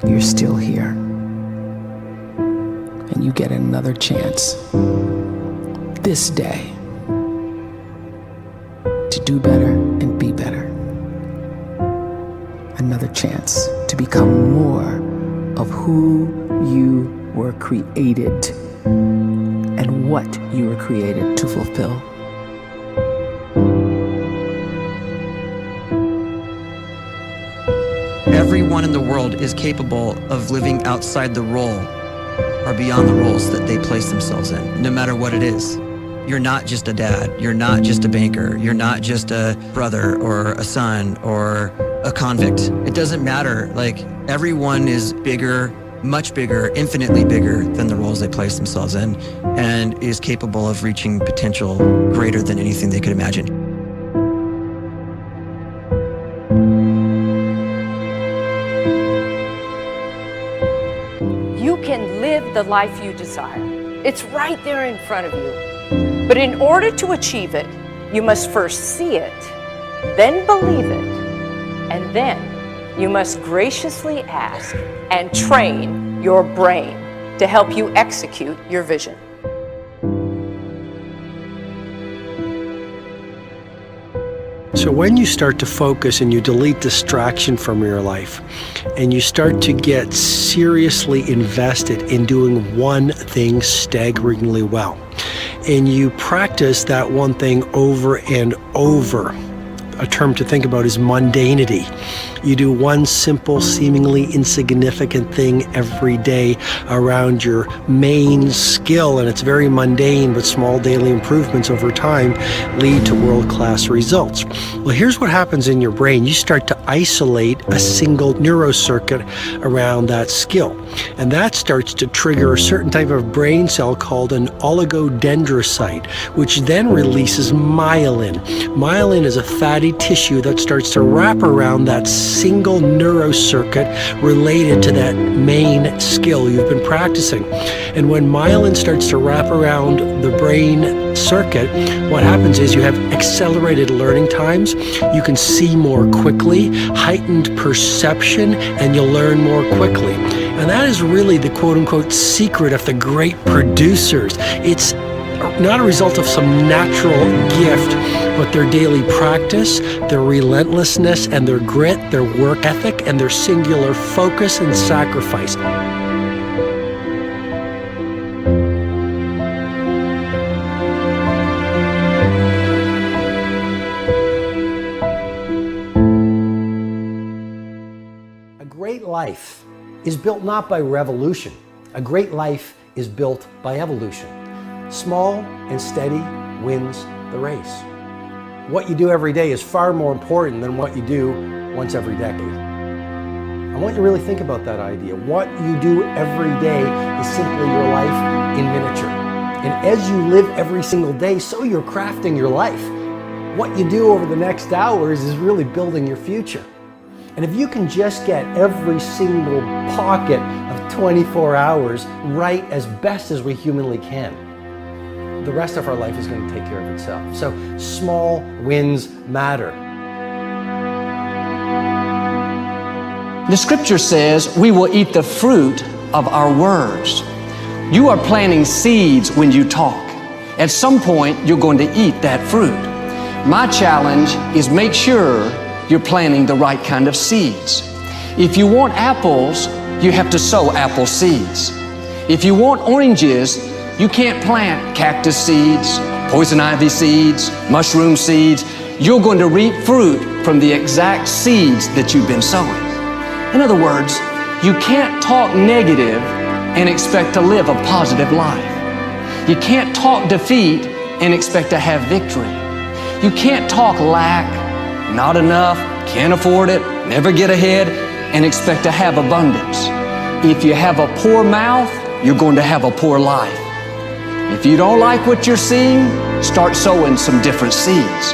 you're still here. And you get another chance this day to do better and be better. Another chance to become more of who you were created and what you were created to fulfill. Everyone in the world is capable of living outside the role or beyond the roles that they place themselves in, no matter what it is. You're not just a dad, you're not just a banker, you're not just a brother or a son or a convict. It doesn't matter. Like, everyone is bigger, much bigger, infinitely bigger than the roles they place themselves in, and is capable of reaching potential greater than anything they could imagine. You can live the life you desire. It's right there in front of you. But in order to achieve it, you must first see it, then believe it, and then you must graciously ask and train your brain to help you execute your vision. So when you start to focus and you delete distraction from your life, and you start to get seriously invested in doing one thing staggeringly well, and you practice that one thing over and over, a term to think about is mundanity. You do one simple, seemingly insignificant thing every day around your main skill, and it's very mundane, but small daily improvements over time lead to world-class results. Well, here's what happens in your brain. You start to isolate a single neurocircuit around that skill, and that starts to trigger a certain type of brain cell called an oligodendrocyte, which then releases myelin. Myelin is a fatty tissue that starts to wrap around that single neurocircuit related to that main skill you've been practicing. And when myelin starts to wrap around the brain circuit, what happens is you have accelerated learning times, you can see more quickly, heightened perception, and you'll learn more quickly. And that is really the quote-unquote secret of the great producers. It's not a result of some natural gift, but their daily practice, their relentlessness and their grit, their work ethic, and their singular focus and sacrifice. A great life is built not by revolution. A great life is built by evolution. Small and steady wins the race. What you do every day is far more important than what you do once every decade. I want you to really think about that idea. What you do every day is simply your life in miniature. And as you live every single day, so you're crafting your life. What you do over the next hours is really building your future. And if you can just get every single pocket of 24 hours right as best as we humanly can, the rest of our life is going to take care of itself. So small wins matter. The scripture says we will eat the fruit of our words. You are planting seeds when you talk. At some point, you're going to eat that fruit. My challenge is make sure you're planting the right kind of seeds. If you want apples, you have to sow apple seeds. If you want oranges, you can't plant cactus seeds, poison ivy seeds, mushroom seeds. You're going to reap fruit from the exact seeds that you've been sowing. In other words, you can't talk negative and expect to live a positive life. You can't talk defeat and expect to have victory. You can't talk lack, not enough, can't afford it, never get ahead, and expect to have abundance. If you have a poor mouth, you're going to have a poor life. If you don't like what you're seeing, start sowing some different seeds.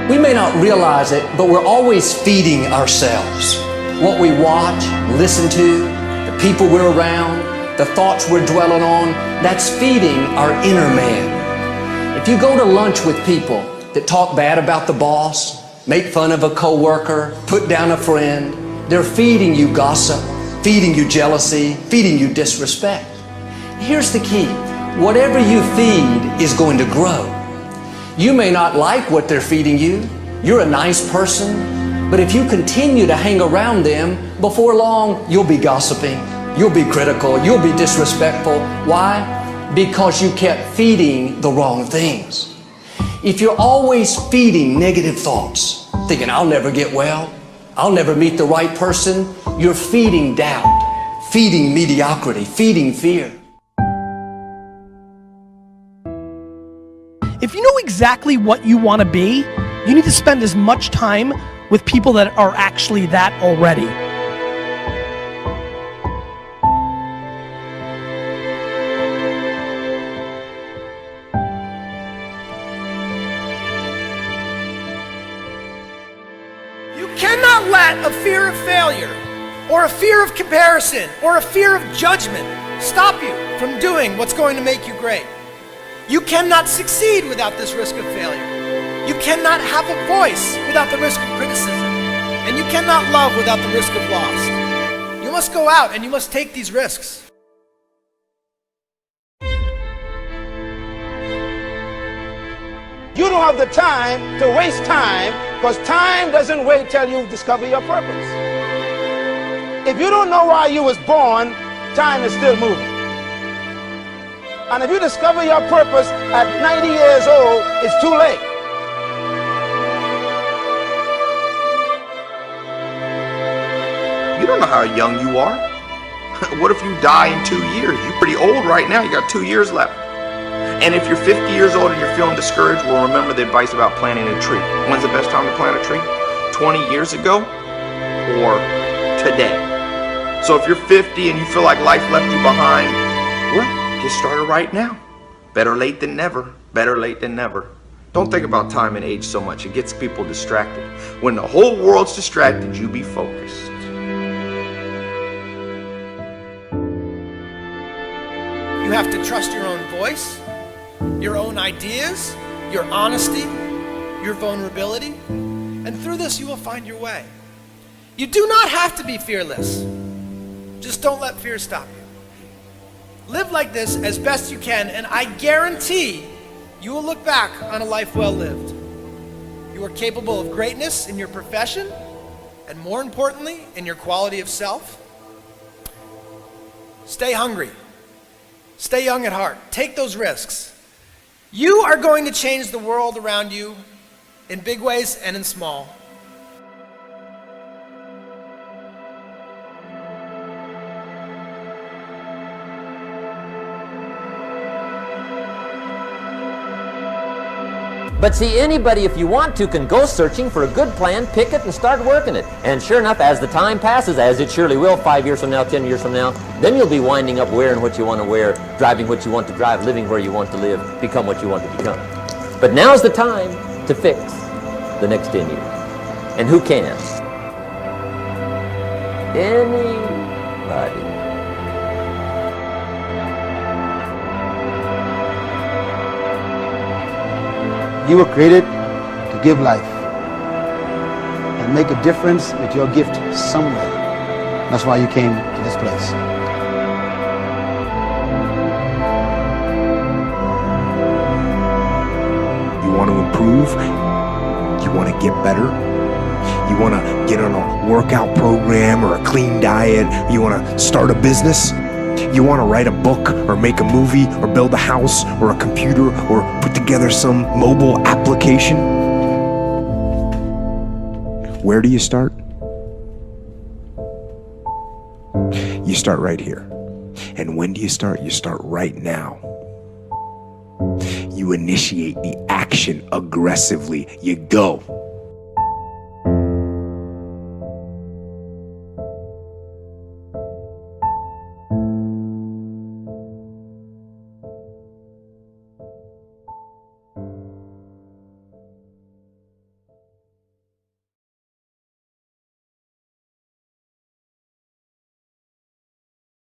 We may not realize it, but we're always feeding ourselves. What we watch, listen to, the people we're around, the thoughts we're dwelling on, that's feeding our inner man. If you go to lunch with people that talk bad about the boss, make fun of a coworker, put down a friend. They're feeding you gossip, feeding you jealousy, feeding you disrespect. Here's the key. Whatever you feed is going to grow. You may not like what they're feeding you. You're a nice person, but if you continue to hang around them, before long, you'll be gossiping, you'll be critical, you'll be disrespectful. Why? Because you kept feeding the wrong things. If you're always feeding negative thoughts, thinking, I'll never get well, I'll never meet the right person, you're feeding doubt, feeding mediocrity, feeding fear. If you know exactly what you want to be, you need to spend as much time with people that are actually that already. You cannot let a fear of failure, or a fear of comparison, or a fear of judgment stop you from doing what's going to make you great. You cannot succeed without this risk of failure. You cannot have a voice without the risk of criticism. And you cannot love without the risk of loss. You must go out and you must take these risks. You don't have the time to waste time, because time doesn't wait till you discover your purpose. If you don't know why you was born, time is still moving. And if you discover your purpose at 90 years old, it's too late. You don't know how young you are. What if you die in 2 years? You're pretty old right now. You got 2 years left. And if you're 50 years old and you're feeling discouraged, well, remember the advice about planting a tree. When's the best time to plant a tree? 20 years ago or today? So if you're 50 and you feel like life left you behind, well, get started right now. Better late than never. Better late than never. Don't think about time and age so much. It gets people distracted. When the whole world's distracted, you be focused. You have to trust your own voice, your own ideas, your honesty, your vulnerability, and through this you will find your way. You do not have to be fearless. Just don't let fear stop you. Live like this as best you can, and I guarantee you will look back on a life well lived. You are capable of greatness in your profession, and more importantly, in your quality of self. Stay hungry. Stay young at heart. Take those risks. You are going to change the world around you in big ways and in small. But see, anybody, if you want to, can go searching for a good plan, pick it, and start working it. And sure enough, as the time passes, as it surely will, 5 years from now, 10 years from now, then you'll be winding up wearing what you want to wear, driving what you want to drive, living where you want to live, become what you want to become. But now's the time to fix the next 10 years. And who can? Anybody. You were created to give life and make a difference with your gift somewhere. That's why you came to this place. You want to improve? You want to get better? You want to get on a workout program or a clean diet? You want to start a business? You want to write a book or make a movie or build a house or a computer or put together some mobile application? Where do you start? You start right here. And when do you start? You start right now. You initiate the action aggressively. You go.